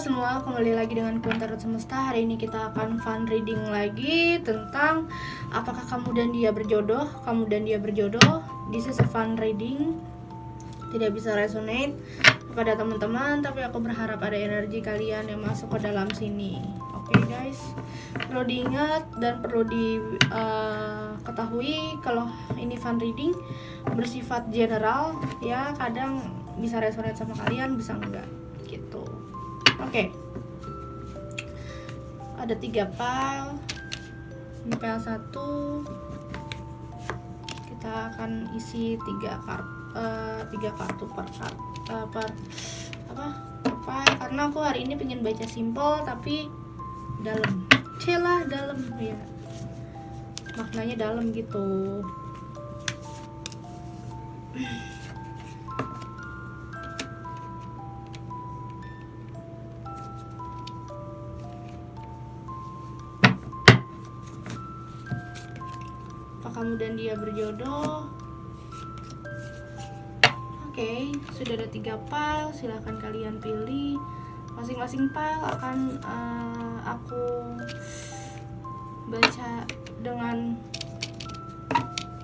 semua, kembali lagi dengan Queen Tarot Semesta. Hari ini kita akan fun reading lagi tentang apakah kamu dan dia berjodoh. Kamu dan dia berjodoh. This is a fun reading. Tidak bisa resonate kepada teman-teman, tapi aku berharap ada energi kalian yang masuk ke dalam sini. Oke guys, perlu diingat dan perlu diketahui kalau ini fun reading bersifat general ya. Kadang bisa resonate sama kalian, bisa enggak gitu. Oke. Ada 3 pile. Ini pile 1. Kita akan isi 3 kartu per karena aku hari ini pengen baca simple tapi dalam. Celah dalam ya. Maknanya dalam gitu. Kamu dan dia berjodoh. Oke, sudah ada 3 pile. Silahkan kalian pilih. Masing-masing pile akan aku baca dengan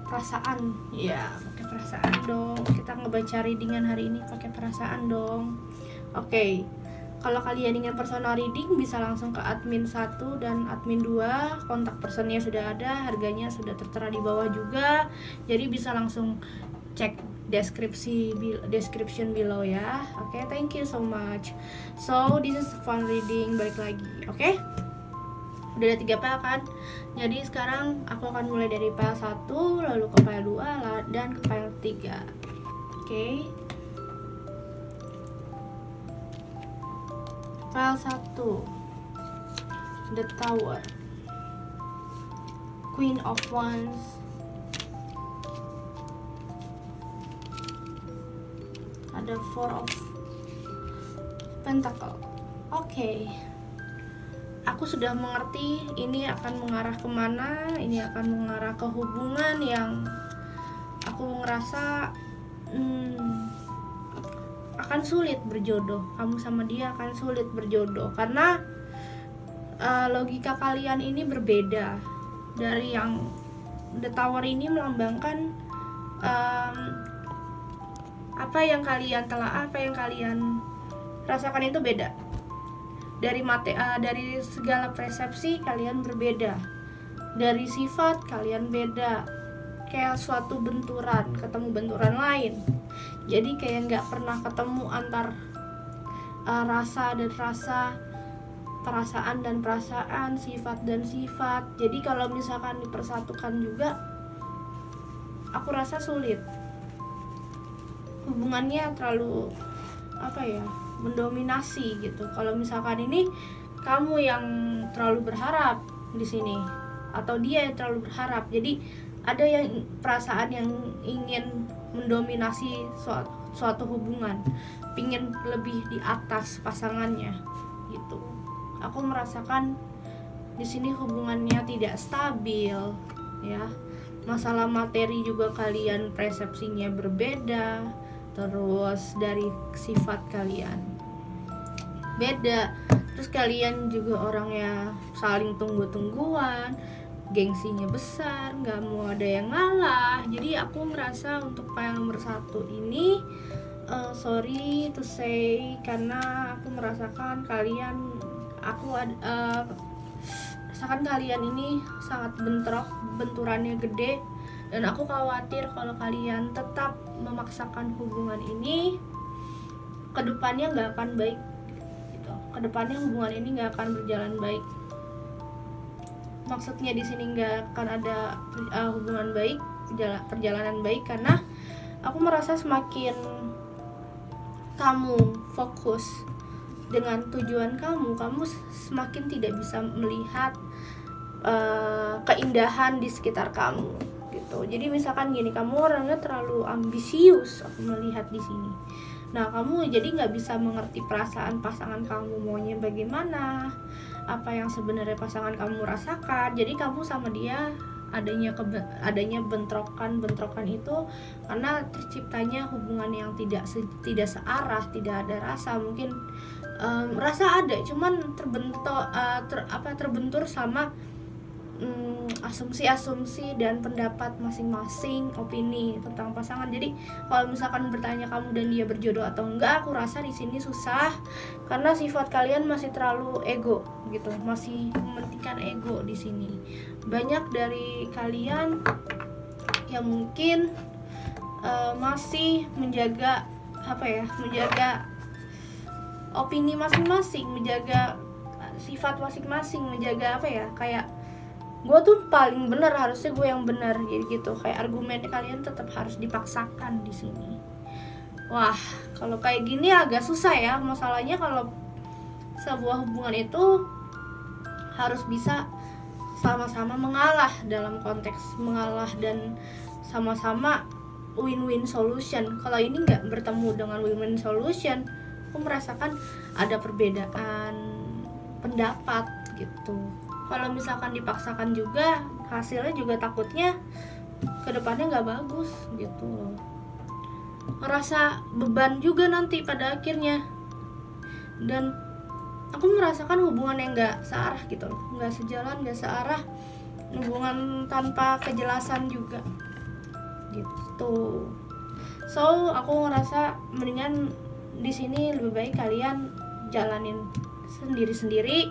perasaan. Ya, pakai perasaan dong. Kita ngebaca readingan hari ini pakai perasaan dong. Oke. Kalau kalian ingin personal reading bisa langsung ke admin 1 dan admin 2. Kontak personnya sudah ada, harganya sudah tertera di bawah juga. Jadi bisa langsung cek description below ya. Oke, thank you so much. So, this is fun reading, balik lagi. Oke? Udah ada 3 pile kan? Jadi sekarang aku akan mulai dari pile 1, lalu ke pile 2 dan ke pile 3. Oke. Pile 1, The Tower, Queen of Wands, ada 4 of Pentacle. Oke. Aku sudah mengerti ini akan mengarah kemana. Ini akan mengarah ke hubungan yang aku ngerasa akan sulit berjodoh. Kamu sama dia akan sulit berjodoh karena logika kalian ini berbeda. Dari yang The Tower ini melambangkan apa yang kalian rasakan itu beda. Dari segala persepsi kalian berbeda. Dari sifat kalian beda. Kayak suatu benturan, ketemu benturan lain. Jadi kayak nggak pernah ketemu antar rasa dan rasa, perasaan dan perasaan, sifat dan sifat. Jadi kalau misalkan dipersatukan juga, aku rasa sulit. Hubungannya terlalu mendominasi gitu. Kalau misalkan ini kamu yang terlalu berharap di sini atau dia yang terlalu berharap. Jadi ada yang perasaan yang ingin mendominasi suatu hubungan, pingin lebih di atas pasangannya gitu. Aku merasakan di sini hubungannya tidak stabil ya. Masalah materi juga kalian persepsinya berbeda. Terus dari sifat kalian beda. Terus kalian juga orangnya saling tunggu-tungguan, gengsinya besar, nggak mau ada yang ngalah. Jadi aku merasa untuk pile nomor 1 ini sorry to say, karena aku merasakan kalian ini sangat bentrok, benturannya gede. Dan aku khawatir kalau kalian tetap memaksakan hubungan ini, kedepannya nggak akan baik gitu. Kedepannya hubungan ini nggak akan berjalan baik. Maksudnya di sini nggak akan ada hubungan baik, perjalanan baik, karena aku merasa semakin kamu fokus dengan tujuan kamu semakin tidak bisa melihat keindahan di sekitar kamu gitu. Jadi misalkan gini, kamu orangnya terlalu ambisius, aku melihat di sini. Nah, kamu jadi nggak bisa mengerti perasaan pasangan kamu maunya bagaimana, apa yang sebenarnya pasangan kamu rasakan. Jadi kamu sama dia adanya bentrokan itu karena terciptanya hubungan yang tidak searah, tidak ada rasa. Mungkin rasa ada, cuman terbentur sama asumsi-asumsi dan pendapat masing-masing, opini tentang pasangan. Jadi kalau misalkan bertanya kamu dan dia berjodoh atau enggak, aku rasa di sini susah karena sifat kalian masih terlalu ego gitu, masih mementingkan ego di sini. Banyak dari kalian yang mungkin masih menjaga opini masing-masing, menjaga sifat masing-masing, menjaga kayak gue tuh paling benar, harusnya gue yang benar, jadi gitu. Kayak argumen kalian tetap harus dipaksakan di sini. Wah, kalau kayak gini agak susah ya. Masalahnya kalau sebuah hubungan itu harus bisa sama-sama mengalah, dalam konteks mengalah dan sama-sama win-win solution. Kalau ini nggak bertemu dengan win-win solution, aku merasakan ada perbedaan pendapat gitu. Kalau misalkan dipaksakan juga, hasilnya juga takutnya kedepannya nggak bagus gitu. Ngerasa beban juga nanti pada akhirnya. Dan aku merasakan hubungan yang nggak searah gitu loh, nggak sejalan, nggak searah, hubungan tanpa kejelasan juga gitu. So aku ngerasa mendingan di sini lebih baik kalian jalanin sendiri-sendiri,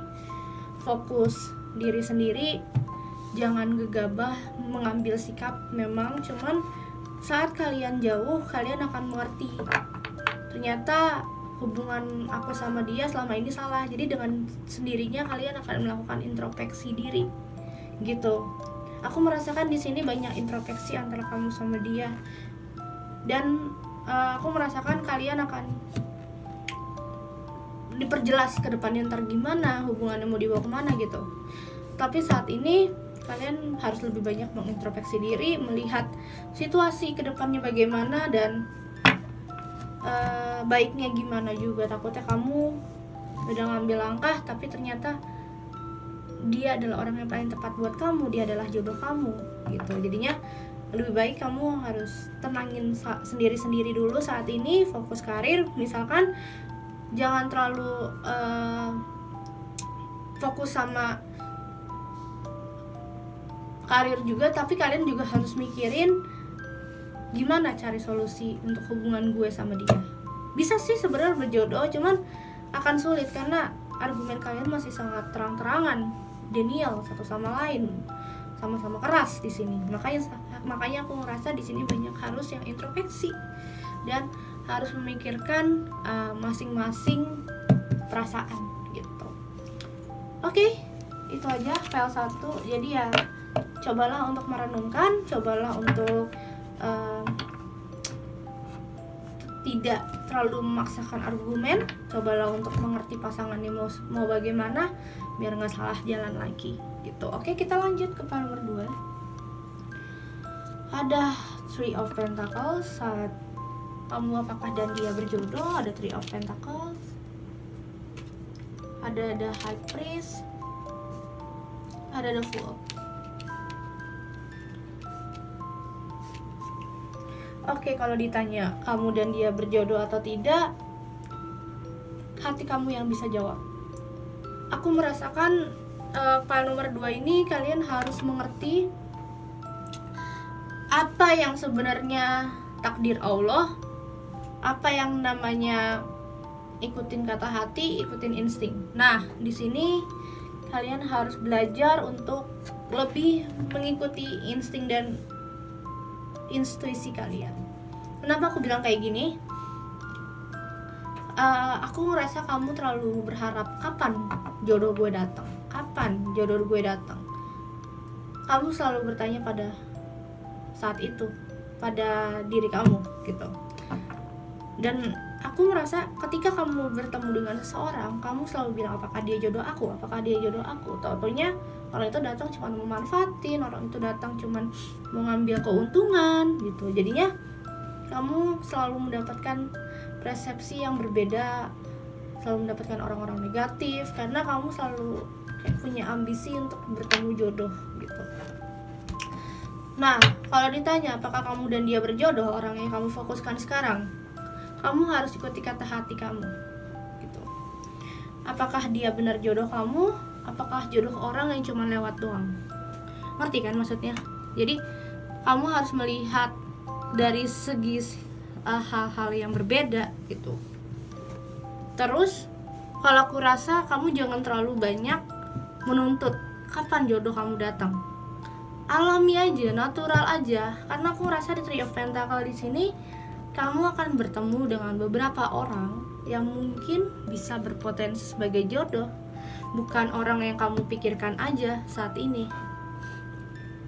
fokus diri sendiri, jangan gegabah mengambil sikap. Memang cuman saat kalian jauh, kalian akan mengerti ternyata hubungan aku sama dia selama ini salah. Jadi dengan sendirinya kalian akan melakukan introspeksi diri gitu. Aku merasakan di sini banyak introspeksi antara kamu sama dia, dan aku merasakan kalian akan diperjelas ke depannya ntar gimana hubungannya mau dibawa kemana gitu. Tapi saat ini kalian harus lebih banyak mengintrospeksi diri, melihat situasi ke depannya bagaimana dan baiknya gimana juga. Takutnya kamu udah ngambil langkah tapi ternyata dia adalah orang yang paling tepat buat kamu, dia adalah jodoh kamu gitu. Jadinya lebih baik kamu harus tenangin sendiri-sendiri dulu saat ini, fokus karir. Misalkan jangan terlalu fokus sama karir juga, tapi kalian juga harus mikirin gimana cari solusi untuk hubungan gue sama dia. Bisa sih sebenarnya berjodoh, cuman akan sulit karena argumen kalian masih sangat terang-terangan denial satu sama lain, sama-sama keras di sini. Makanya aku ngerasa di sini banyak harus yang introspeksi dan harus memikirkan masing-masing perasaan gitu. Oke, itu aja file 1. Jadi ya cobalah untuk merenungkan, cobalah untuk tidak terlalu memaksakan argumen, cobalah untuk mengerti pasangannya mau bagaimana biar nggak salah jalan lagi gitu. Oke, kita lanjut ke file nomor 2. Ada Three of Pentacles. Saat kamu apakah dan dia berjodoh, ada Three of Pentacles, ada The High Priest, ada The Fool. Oke, kalau ditanya kamu dan dia berjodoh atau tidak, hati kamu yang bisa jawab. Aku merasakan file nomor 2 ini kalian harus mengerti apa yang sebenarnya takdir Allah, apa yang namanya ikutin kata hati, ikutin insting. Nah, di sini kalian harus belajar untuk lebih mengikuti insting dan intuisi kalian. Kenapa aku bilang kayak gini? Aku ngerasa kamu terlalu berharap kapan jodoh gue datang, kapan jodoh gue datang. Kamu selalu bertanya pada saat itu, pada diri kamu gitu. Dan aku merasa ketika kamu bertemu dengan seseorang, kamu selalu bilang apakah dia jodoh aku, apakah dia jodoh aku. Taunya orang itu datang cuma memanfaatin, orang itu datang cuma mau ngambil keuntungan gitu. Jadinya kamu selalu mendapatkan persepsi yang berbeda, selalu mendapatkan orang-orang negatif karena kamu selalu punya ambisi untuk bertemu jodoh gitu. Nah, kalau ditanya apakah kamu dan dia berjodoh, orang yang kamu fokuskan sekarang, kamu harus ikuti kata hati kamu gitu. Apakah dia benar jodoh kamu? Apakah jodoh orang yang cuma lewat doang? Ngerti kan maksudnya? Jadi kamu harus melihat dari segi hal-hal yang berbeda gitu. Terus kalau aku rasa kamu jangan terlalu banyak menuntut kapan jodoh kamu datang. Alami aja, natural aja. Karena aku rasa di Three of Pentacle di sini kamu akan bertemu dengan beberapa orang yang mungkin bisa berpotensi sebagai jodoh. Bukan orang yang kamu pikirkan aja saat ini.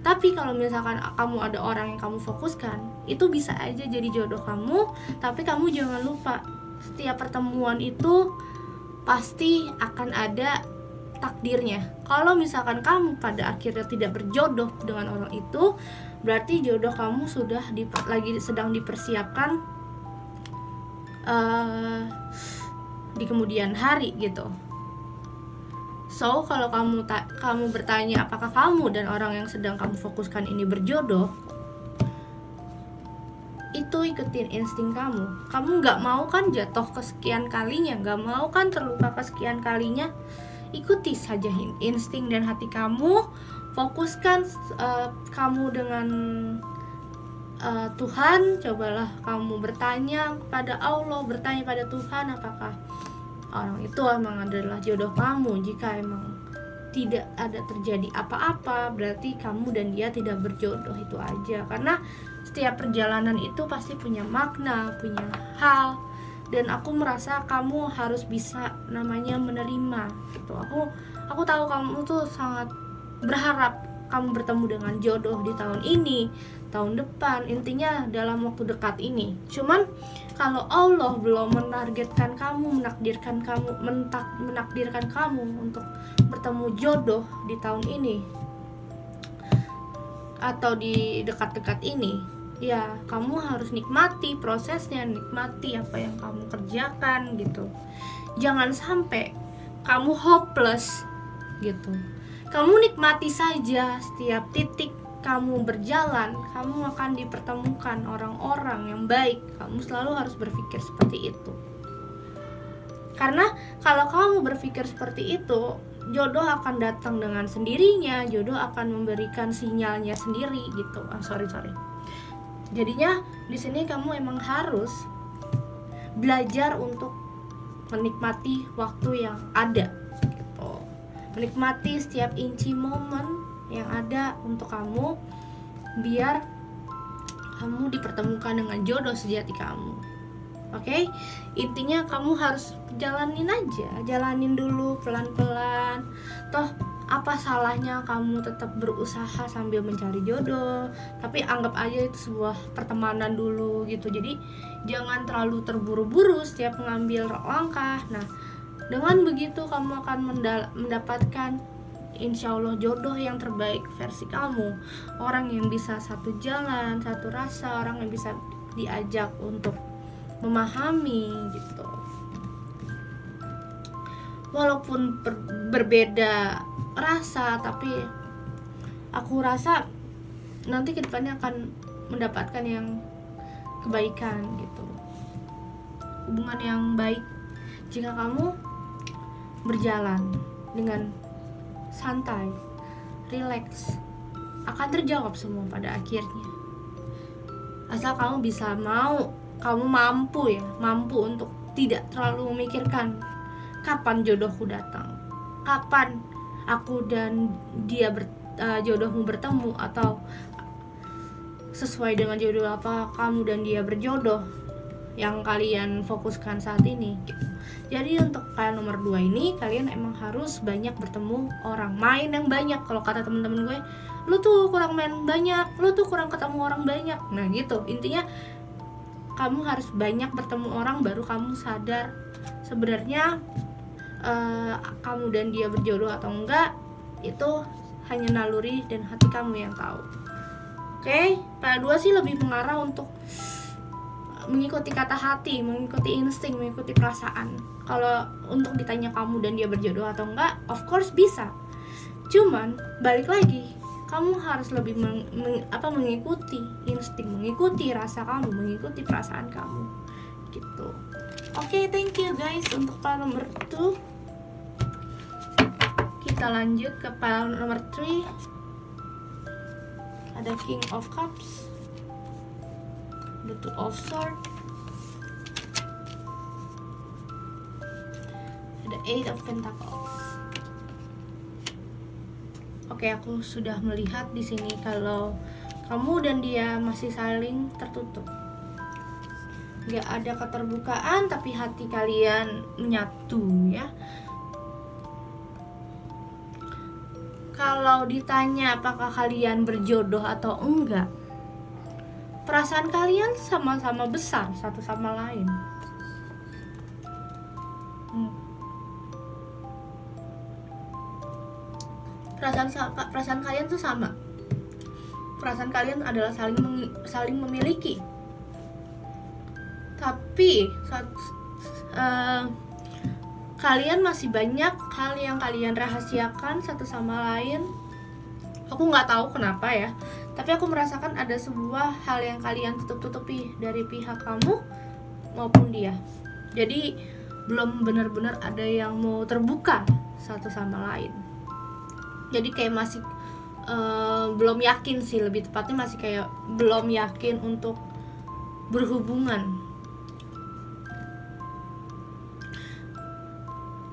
Tapi kalau misalkan kamu ada orang yang kamu fokuskan, itu bisa aja jadi jodoh kamu. Tapi kamu jangan lupa, setiap pertemuan itu pasti akan ada takdirnya. Kalau misalkan kamu pada akhirnya tidak berjodoh dengan orang itu, berarti jodoh kamu sudah sedang dipersiapkan di kemudian hari gitu. So kalau kamu bertanya apakah kamu dan orang yang sedang kamu fokuskan ini berjodoh, itu ikutin insting kamu. Kamu nggak mau kan jatuh kesekian kalinya, nggak mau kan terluka kesekian kalinya, ikuti saja insting dan hati kamu. Fokuskan kamu dengan Tuhan. Cobalah kamu bertanya pada Allah, bertanya pada Tuhan apakah orang itu emang adalah jodoh kamu. Jika emang tidak ada terjadi apa-apa, berarti kamu dan dia tidak berjodoh, itu aja. Karena setiap perjalanan itu pasti punya makna, punya hal, dan aku merasa kamu harus bisa namanya menerima gitu. Aku tahu kamu tuh sangat berharap kamu bertemu dengan jodoh di tahun ini, tahun depan, intinya dalam waktu dekat ini. Cuman kalau Allah belum menargetkan kamu, menakdirkan kamu untuk bertemu jodoh di tahun ini atau di dekat-dekat ini, ya kamu harus nikmati prosesnya, nikmati apa yang kamu kerjakan gitu. Jangan sampai kamu hopeless gitu. Kamu nikmati saja setiap titik kamu berjalan, kamu akan dipertemukan orang-orang yang baik. Kamu selalu harus berpikir seperti itu. Karena kalau kamu berpikir seperti itu, jodoh akan datang dengan sendirinya, jodoh akan memberikan sinyalnya sendiri gitu. Sorry. Jadinya di sini kamu emang harus belajar untuk menikmati waktu yang ada gitu. Menikmati setiap inci momen yang ada untuk kamu, biar kamu dipertemukan dengan jodoh sejati kamu. Oke? Intinya kamu harus jalanin dulu pelan-pelan. Toh apa salahnya kamu tetap berusaha sambil mencari jodoh, tapi anggap aja itu sebuah pertemanan dulu gitu. Jadi jangan terlalu terburu-buru setiap mengambil langkah. Nah, dengan begitu kamu akan mendapatkan insya Allah jodoh yang terbaik versi kamu. Orang yang bisa satu jalan, satu rasa, orang yang bisa diajak untuk memahami gitu. Walaupun berbeda rasa, tapi aku rasa nanti kedepannya akan mendapatkan yang kebaikan gitu. Hubungan yang baik jika kamu berjalan dengan santai, relax, akan terjawab semua pada akhirnya. Asal kamu mampu untuk tidak terlalu memikirkan kapan jodohku datang, kapan aku dan dia jodohmu bertemu, atau sesuai dengan jodoh apa kamu dan dia berjodoh yang kalian fokuskan saat ini gitu. Jadi untuk kalian nomor 2 ini, kalian emang harus banyak bertemu orang, main yang banyak. Kalau kata temen-temen gue, lu tuh kurang main banyak, lu tuh kurang ketemu orang banyak. Nah gitu, intinya kamu harus banyak bertemu orang, baru kamu sadar sebenarnya kamu dan dia berjodoh atau enggak. Itu hanya naluri dan hati kamu yang tahu. Oke, pada 2 sih lebih mengarah untuk mengikuti kata hati, mengikuti insting, mengikuti perasaan. Kalau untuk ditanya kamu dan dia berjodoh atau enggak, of course bisa. Cuman balik lagi, kamu harus lebih mengikuti insting, mengikuti rasa kamu, mengikuti perasaan kamu gitu. Oke, thank you guys untuk pile nomor 2. Kita lanjut ke pile nomor 3. Ada King of Cups, the Two of Swords, ada Eight of Pentacles. Oke, aku sudah melihat di sini kalau kamu dan dia masih saling tertutup. Gak ada keterbukaan, tapi hati kalian menyatu ya. Kalau ditanya apakah kalian berjodoh atau enggak, perasaan kalian sama-sama besar satu sama lain. Perasaan kalian tuh sama. Perasaan kalian adalah saling memiliki. Tapi kalian masih banyak hal yang kalian rahasiakan satu sama lain. Aku nggak tahu kenapa ya, tapi aku merasakan ada sebuah hal yang kalian tutup-tutupi dari pihak kamu maupun dia. Jadi belum benar-benar ada yang mau terbuka satu sama lain. Jadi kayak masih belum yakin sih, lebih tepatnya masih kayak belum yakin untuk berhubungan.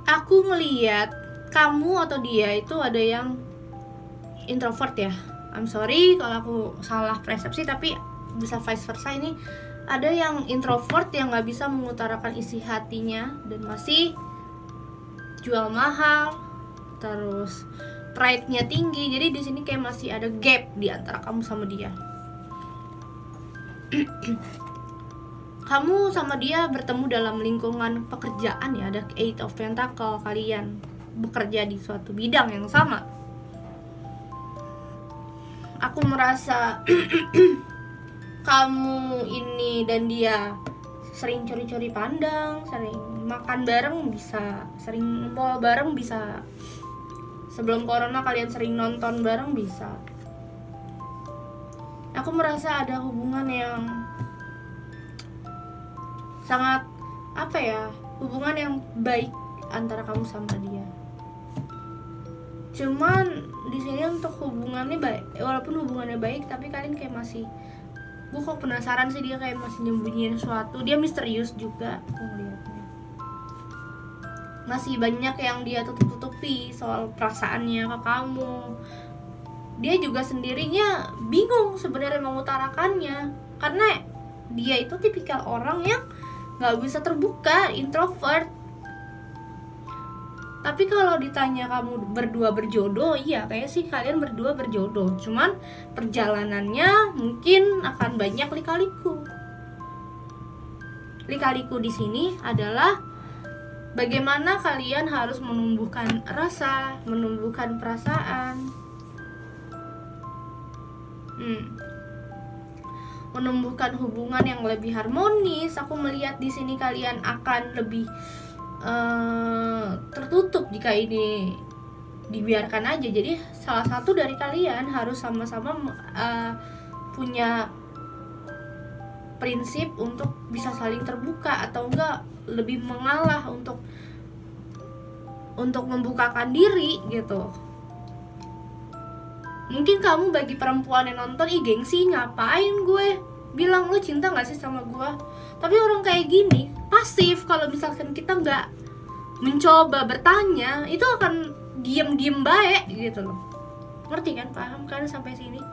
Aku ngeliat kamu atau dia itu ada yang introvert ya. I'm sorry kalau aku salah persepsi, tapi bisa vice versa. Ini ada yang introvert yang nggak bisa mengutarakan isi hatinya dan masih jual mahal, terus pride-nya tinggi. Jadi di sini kayak masih ada gap di antara kamu sama dia. Kamu sama dia bertemu dalam lingkungan pekerjaan ya, ada Eight of Pentacles. Kalian bekerja di suatu bidang yang sama. Aku merasa kamu ini dan dia sering curi-curi pandang, sering makan bareng bisa, sering mall bareng bisa. Sebelum corona kalian sering nonton bareng bisa. Aku merasa ada hubungan yang sangat hubungan yang baik antara kamu sama dia. Cuman di sini untuk hubungannya baik, walaupun hubungannya baik, tapi kalian kayak masih, gue kok penasaran sih, dia kayak masih nyembunyiin sesuatu. Dia misterius juga aku ngeliatnya. Masih banyak yang dia tutup-tutupi soal perasaannya ke kamu. Dia juga sendirinya bingung sebenarnya mengutarakannya, karena dia itu tipikal orang yang nggak bisa terbuka, introvert. Tapi kalau ditanya kamu berdua berjodoh, iya kayak sih kalian berdua berjodoh. Cuman perjalanannya mungkin akan banyak lika-liku. Lika-liku di sini adalah bagaimana kalian harus menumbuhkan rasa, menumbuhkan perasaan, menumbuhkan hubungan yang lebih harmonis. Aku melihat di sini kalian akan lebih tertutup jika ini dibiarkan aja. Jadi salah satu dari kalian harus sama-sama punya prinsip untuk bisa saling terbuka, atau enggak lebih mengalah untuk membukakan diri gitu. Mungkin kamu bagi perempuan yang nonton, gengsi, ngapain gue bilang lu cinta gak sih sama gue. Tapi orang kayak gini pasif. Kalau misalkan kita nggak mencoba bertanya, itu akan diem baik gitu loh. Ngerti kan? Paham kan sampai sini?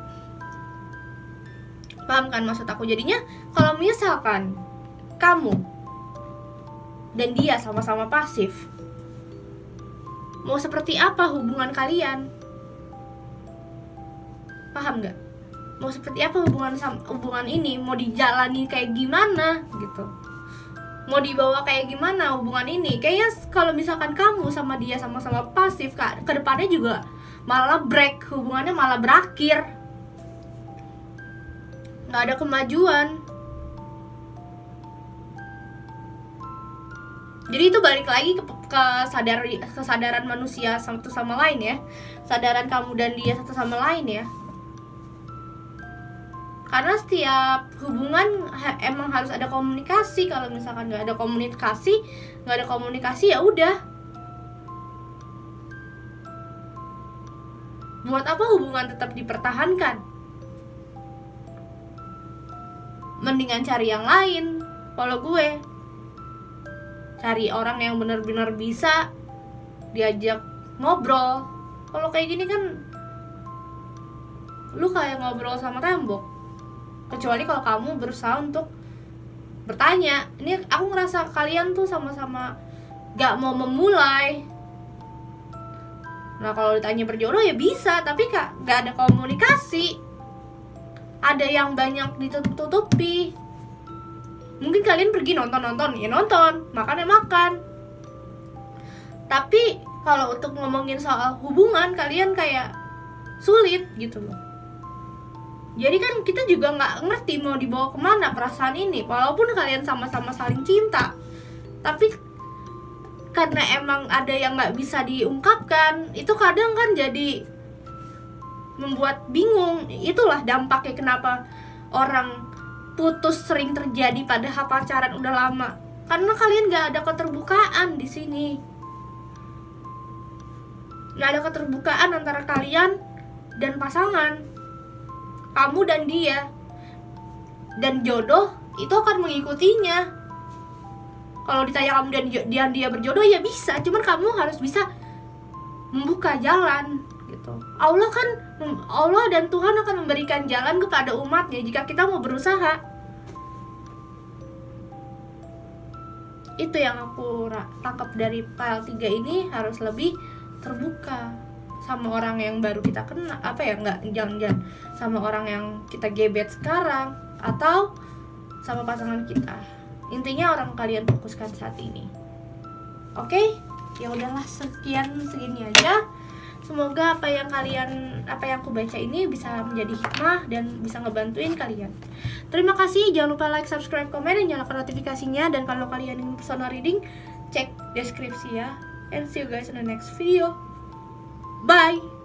Paham kan maksud aku? Jadinya kalau misalkan kamu dan dia sama-sama pasif, mau seperti apa hubungan kalian? Paham nggak? Mau seperti apa hubungan ini? Mau dijalani kayak gimana gitu? Mau dibawa kayak gimana hubungan ini? Kayaknya kalau misalkan kamu sama dia sama-sama pasif, ke depannya juga malah break, hubungannya malah berakhir, nggak ada kemajuan. Jadi itu balik lagi kesadaran manusia satu sama lain ya, kesadaran kamu dan dia satu sama lain ya. Karena setiap hubungan emang harus ada komunikasi. Kalau misalkan nggak ada komunikasi ya udah. Buat apa hubungan tetap dipertahankan? Mendingan cari yang lain. Kalau gue cari orang yang benar-benar bisa diajak ngobrol. Kalau kayak gini kan lu kayak ngobrol sama tembok. Kecuali kalau kamu berusaha untuk bertanya. Ini aku ngerasa kalian tuh sama-sama gak mau memulai. Nah kalau ditanya berjodoh ya bisa, tapi gak ada komunikasi. Ada yang banyak ditutup-tutupi. Mungkin kalian pergi nonton-nonton, ya nonton, makan ya makan. Tapi kalau untuk ngomongin soal hubungan, kalian kayak sulit gitu loh. Jadi kan kita juga nggak ngerti mau dibawa kemana perasaan ini. Walaupun kalian sama-sama saling cinta, tapi karena emang ada yang nggak bisa diungkapkan, itu kadang kan jadi membuat bingung. Itulah dampaknya kenapa orang putus sering terjadi padahal pacaran udah lama. Karena kalian nggak ada keterbukaan di sini. Nggak ada keterbukaan antara kalian dan pasangan. Kamu dan dia. Dan jodoh itu akan mengikutinya. Kalau ditanya kamu dan dia berjodoh ya bisa, cuman kamu harus bisa membuka jalan gitu. Allah dan Tuhan akan memberikan jalan kepada umatnya jika kita mau berusaha. Itu yang aku tangkap dari file 3 ini, harus lebih terbuka sama orang yang baru kita kenal, jangan sama orang yang kita gebet sekarang atau sama pasangan kita. Intinya orang kalian fokuskan saat ini. Oke? Ya udahlah, segini aja. Semoga apa yang aku baca ini bisa menjadi hikmah dan bisa ngebantuin kalian. Terima kasih, jangan lupa like, subscribe, komen, dan nyalakan notifikasinya. Dan kalau kalian ingin personal reading, cek deskripsi ya. And see you guys in the next video. Bye!